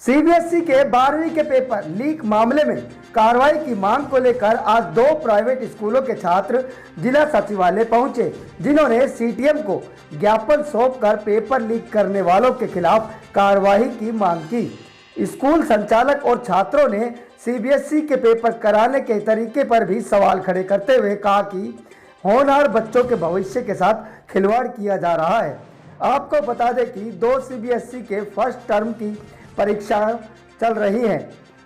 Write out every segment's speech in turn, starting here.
CBSE के 12वीं के पेपर लीक मामले में कार्रवाई की मांग को लेकर आज 2 प्राइवेट स्कूलों के छात्र जिला सचिवालय पहुंचे, जिन्होंने सीटीएम को ज्ञापन सौंपकर पेपर लीक करने वालों के खिलाफ कार्रवाई की मांग की। स्कूल संचालक और छात्रों ने सीबीएसई के पेपर कराने के तरीके पर भी सवाल खड़े करते हुए कहा कि होनहार बच्चों के भविष्य के साथ खिलवाड़ किया जा रहा है। आपको बता दें कि 2 सीबीएसई के फर्स्ट टर्म की परीक्षा चल रही है।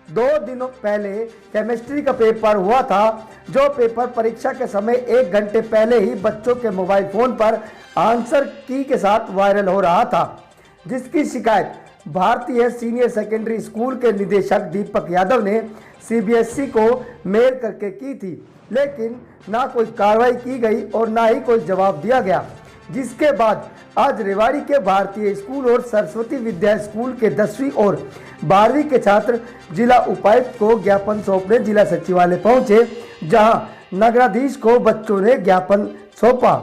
2 दिनों पहले केमिस्ट्री का पेपर हुआ था, जो पेपर परीक्षा के समय 1 घंटे पहले ही बच्चों के मोबाइल फोन पर आंसर की के साथ वायरल हो रहा था, जिसकी शिकायत भारतीय सीनियर सेकेंडरी स्कूल के निदेशक दीपक यादव ने सीबीएसई को मेल करके की थी, लेकिन ना कोई कार्रवाई की गई और ना ही कोई जवाब दिया गया। जिसके बाद आज रेवाड़ी के भारतीय स्कूल और सरस्वती विद्या स्कूल के 10वीं और 12वीं के छात्र जिला उपायुक्त को ज्ञापन सौंपने जिला सचिवालय पहुंचे, जहां नगराधीश को बच्चों ने ज्ञापन सौंपा।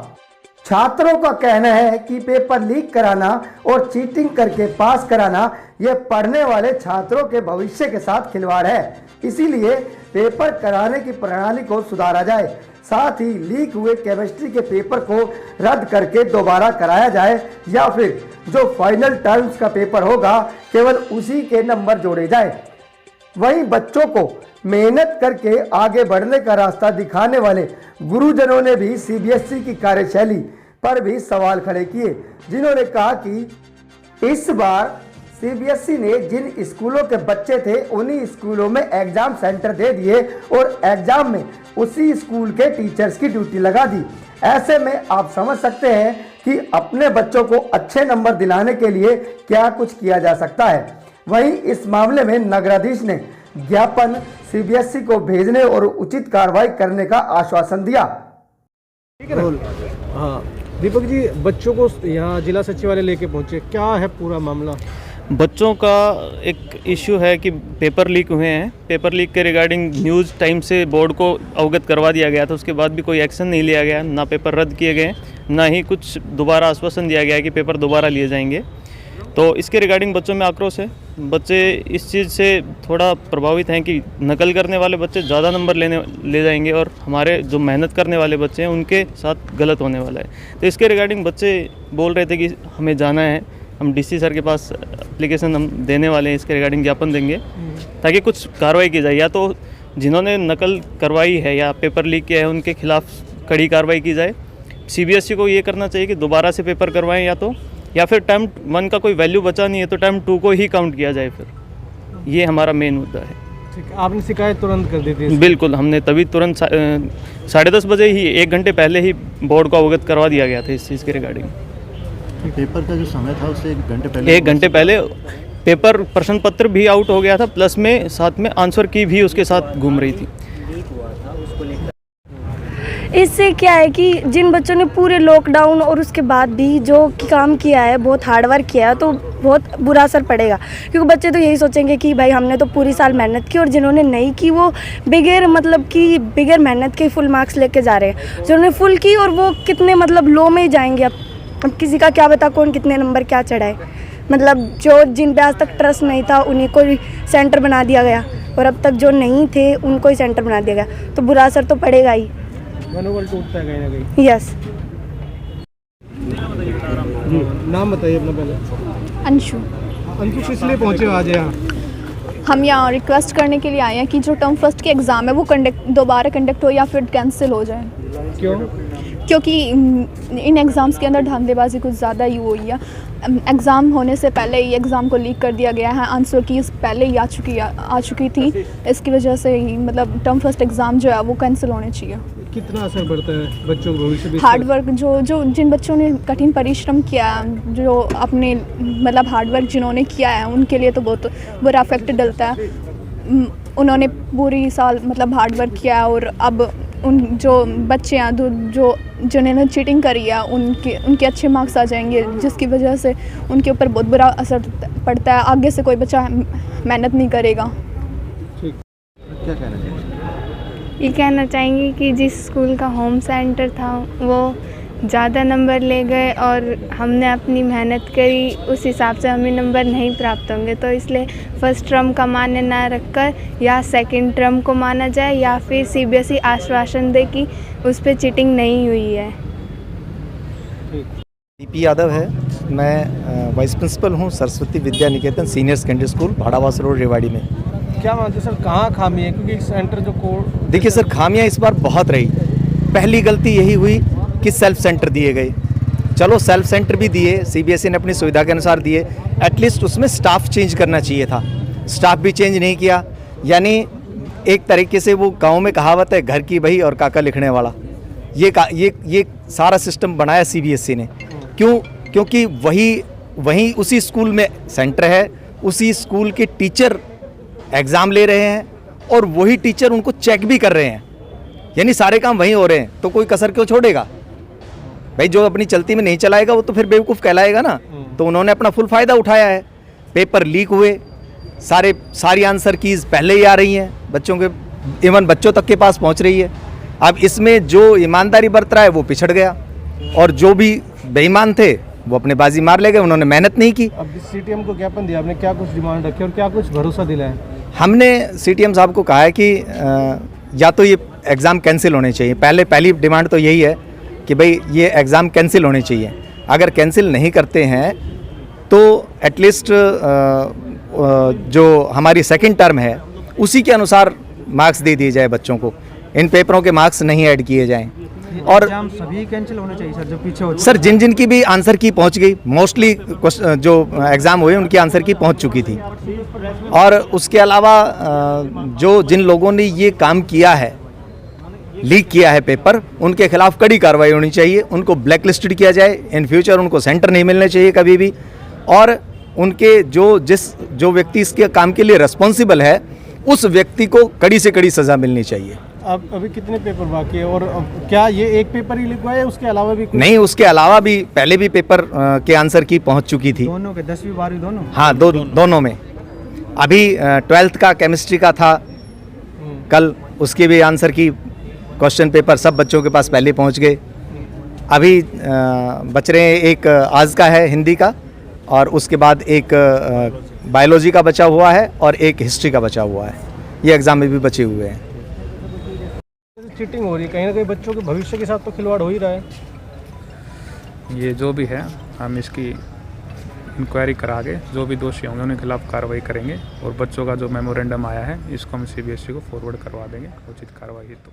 छात्रों का कहना है कि पेपर लीक कराना और चीटिंग करके पास कराना यह पढ़ने वाले छात्रों के भविष्य के साथ खिलवाड़ है, इसीलिए पेपर कराने की प्रणाली को सुधारा जाए। साथ ही लीक हुए केमिस्ट्री के पेपर को रद्द करके दोबारा कराया जाए, या फिर जो फाइनल टर्म्स का पेपर होगा केवल उसी के नंबर जोड़े जाए। वहीं बच्चों को मेहनत करके आगे बढ़ने का रास्ता दिखाने वाले गुरुजनों ने भी सीबीएसई की कार्यशैली पर भी सवाल खड़े किए, जिन्होंने कहा कि इस बार सीबीएसई ने जिन स्कूलों के बच्चे थे उन्हीं स्कूलों में एग्जाम सेंटर दे दिए और एग्जाम में उसी स्कूल के टीचर्स की ड्यूटी लगा दी। ऐसे में आप समझ सकते हैं कि अपने बच्चों को अच्छे नंबर दिलाने के लिए क्या कुछ किया जा सकता है। वहीं इस मामले में नगराधीश ने ज्ञापन सीबीएसई को भेजने और उचित कार्रवाई करने का आश्वासन दिया। ठीक है ना? हाँ दीपक जी, बच्चों को यहाँ जिला सचिवालय लेके पहुंचे, क्या है पूरा मामला? बच्चों का एक इश्यू है कि पेपर लीक हुए हैं। पेपर लीक के रिगार्डिंग न्यूज़ टाइम से बोर्ड को अवगत करवा दिया गया था, उसके बाद भी कोई एक्शन नहीं लिया गया। ना पेपर रद्द किए गए, ना ही कुछ दोबारा आश्वासन दिया गया कि पेपर दोबारा लिए जाएंगे। तो इसके रिगार्डिंग बच्चों में आक्रोश है। बच्चे इस चीज़ से थोड़ा प्रभावित हैं कि नकल करने वाले बच्चे ज़्यादा नंबर ले जाएंगे और हमारे जो मेहनत करने वाले बच्चे हैं उनके साथ गलत होने वाला है। तो इसके रिगार्डिंग बच्चे बोल रहे थे कि हमें जाना है, हम डीसी सर के पास एप्लीकेशन हम देने वाले हैं, इसके रिगार्डिंग ज्ञापन देंगे ताकि कुछ कार्रवाई की जाए। या तो जिन्होंने नकल करवाई है या पेपर लीक किया है उनके खिलाफ कड़ी कार्रवाई की जाए। सीबीएसई को ये करना चाहिए कि दोबारा से पेपर करवाएं, या फिर टर्म 1 का कोई वैल्यू बचा नहीं है तो टर्म 2 को ही काउंट किया जाए। फिर ये हमारा मेन मुद्दा है। ठीक है, आपने शिकायत तुरंत कर दी थी? बिल्कुल, हमने तभी तुरंत 10:30 बजे ही 1 घंटे पहले ही बोर्ड को अवगत करवा दिया गया था इस चीज़ के रिगार्डिंग। पेपर का जो समय था उससे 1 घंटे पहले 1 घंटे पहले पेपर प्रश्न पत्र भी आउट हो गया था, प्लस में साथ में आंसर की भी उसके साथ घूम रही थी। इससे क्या है कि जिन बच्चों ने पूरे लॉकडाउन और उसके बाद भी जो काम किया है, बहुत हार्डवर्क किया है, तो बहुत बुरा असर पड़ेगा। क्योंकि बच्चे तो यही सोचेंगे कि भाई हमने तो पूरी साल मेहनत की, और जिन्होंने नहीं की वो बिगैर मेहनत के फुल मार्क्स लेके जा रहे हैं। जिन्होंने फुल की और वो कितने लो में ही जाएंगे। अब किसी का क्या पता कौन कितने नंबर क्या चढ़ाए। जो जिन पे आज तक ट्रस्ट नहीं था उन्हीं को सेंटर बना दिया गया, और अब तक जो नहीं थे उनको ही सेंटर बना दिया गया, तो बुरा असर तो पड़ेगा ही। मनोबल टूटता है कहीं ना कहीं। यस। नाम बताइए अपना पहले। अंशु। अंशु, किस लिए पहुँचे आज यहाँ? हम यहाँ रिक्वेस्ट करने के लिए आए हैं कि जो टर्म फर्स्ट के एग्ज़ाम है वो दोबारा कंडक्ट हो या फिर कैंसिल हो जाए। क्यों? क्योंकि इन एग्ज़ाम्स के अंदर धांधलेबाजी कुछ ज़्यादा ही हुई है। एग्ज़ाम होने से पहले ही एग्ज़ाम को लीक कर दिया गया है, आंसर कीज़ पहले ही आ चुकी थी। इसकी वजह से ही टर्म फर्स्ट एग्ज़ाम जो है वो कैंसिल होने चाहिए। कितना असर पड़ता है बच्चों को भविष्य में? हार्डवर्क जो जिन बच्चों ने कठिन परिश्रम किया, जो अपने हार्डवर्क जिन्होंने किया है, उनके लिए तो बहुत बुरा इफेक्ट डलता है। उन्होंने पूरी साल हार्डवर्क किया है, और अब उन जो बच्चे हैं जिन्होंने चीटिंग करी है उनके अच्छे मार्क्स आ जाएंगे, जिसकी वजह से उनके ऊपर बहुत बुरा असर पड़ता है। आगे से कोई बच्चा मेहनत नहीं करेगा। क्या कहना चाहिए? ये कहना चाहेंगे कि जिस स्कूल का होम सेंटर था वो ज़्यादा नंबर ले गए और हमने अपनी मेहनत करी, उस हिसाब से हमें नंबर नहीं प्राप्त होंगे, तो इसलिए फर्स्ट टर्म का मान्य ना रखकर या सेकंड टर्म को माना जाए, या फिर सीबीएसई आश्वासन दे कि उस पर चीटिंग नहीं हुई है। डीपी यादव है, मैं वाइस प्रिंसिपल हूँ Saraswati Vidya Niketan senior secondary school Bhadawas road Rewari में। क्या मानते हैं सर, कहाँ खामी है? क्योंकि सेंटर जो कोड, देखिए सर, खामियां इस बार बहुत रही। पहली गलती यही हुई कि सेल्फ सेंटर दिए गए। चलो सेल्फ सेंटर भी दिए, सीबीएसई ने अपनी सुविधा के अनुसार दिए, एटलीस्ट उसमें स्टाफ चेंज करना चाहिए था। स्टाफ भी चेंज नहीं किया, यानी एक तरीके से वो गाँव में कहावत है, घर की बही और काका लिखने वाला। ये सारा सिस्टम बनाया सीबीएसई ने। क्यों? क्योंकि वही उसी स्कूल में सेंटर है, उसी स्कूल के टीचर एग्ज़ाम ले रहे हैं और वही टीचर उनको चेक भी कर रहे हैं, यानी सारे काम वहीं हो रहे हैं, तो कोई कसर क्यों छोड़ेगा भाई? जो अपनी चलती में नहीं चलाएगा वो तो फिर बेवकूफ़ कहलाएगा ना। तो उन्होंने अपना फुल फ़ायदा उठाया है। पेपर लीक हुए, सारी आंसर कीज़ पहले ही आ रही हैं बच्चों के, इवन बच्चों तक के पास पहुंच रही है। अब इसमें जो ईमानदारी बरत रहा है वो पिछड़ गया, और जो भी बेईमान थे वो अपने बाजी मार ले गए, उन्होंने मेहनत नहीं की। अब सीटीएम को ज्ञापन दिया, आपने क्या कुछ डिमांड रखी और क्या कुछ भरोसा दिलाया? हमने सीटीएम साहब को कहा है कि या तो ये एग्ज़ाम कैंसिल होने चाहिए। पहली डिमांड तो यही है कि भाई ये एग्ज़ाम कैंसिल होने चाहिए। अगर कैंसिल नहीं करते हैं तो एटलीस्ट जो हमारी सेकंड टर्म है उसी के अनुसार मार्क्स दे दिए जाए बच्चों को, इन पेपरों के मार्क्स नहीं ऐड किए जाएं। और एग्जाम सभी कैंसिल होने चाहिए सर, जो पीछे हो। सर जिन की आंसर की पहुंच गई, मोस्टली जो एग्ज़ाम हुए उनकी आंसर की पहुंच चुकी थी। और उसके अलावा जिन लोगों ने ये काम किया है, लीक किया है पेपर, उनके खिलाफ कड़ी कार्रवाई होनी चाहिए। उनको ब्लैक लिस्टेड किया जाए, इन फ्यूचर उनको सेंटर नहीं मिलने चाहिए कभी भी। और उनके जो व्यक्ति इसके काम के लिए रिस्पॉन्सिबल है, उस व्यक्ति को कड़ी से कड़ी सज़ा मिलनी चाहिए। अब अभी कितने पेपर बाकी है, और अब क्या ये एक पेपर ही लिख हुआ है, उसके अलावा भी नहीं, उसके अलावा भी पहले भी पेपर के आंसर की पहुंच चुकी थी। दोनों के 10वीं 12वीं दोनों? हाँ, दोनों में। अभी 12th का केमिस्ट्री का था कल, उसके भी आंसर की क्वेश्चन पेपर सब बच्चों के पास पहले पहुंच गए। अभी बच रहे हैं, एक आज का है हिंदी का, और उसके बाद एक बायोलॉजी का बचा हुआ है और एक हिस्ट्री का बचा हुआ है। ये एग्ज़ाम में भी बचे हुए हैं। चीटिंग हो रही है कहीं ना कहीं, बच्चों के भविष्य के साथ तो खिलवाड़ हो ही रहा है। ये जो भी है, हम इसकी इंक्वायरी करा के जो भी दोषी होंगे उनके खिलाफ कार्रवाई करेंगे, और बच्चों का जो मेमोरेंडम आया है इसको हम सीबीएसई को फॉरवर्ड करवा देंगे उचित कार्रवाई हेतु।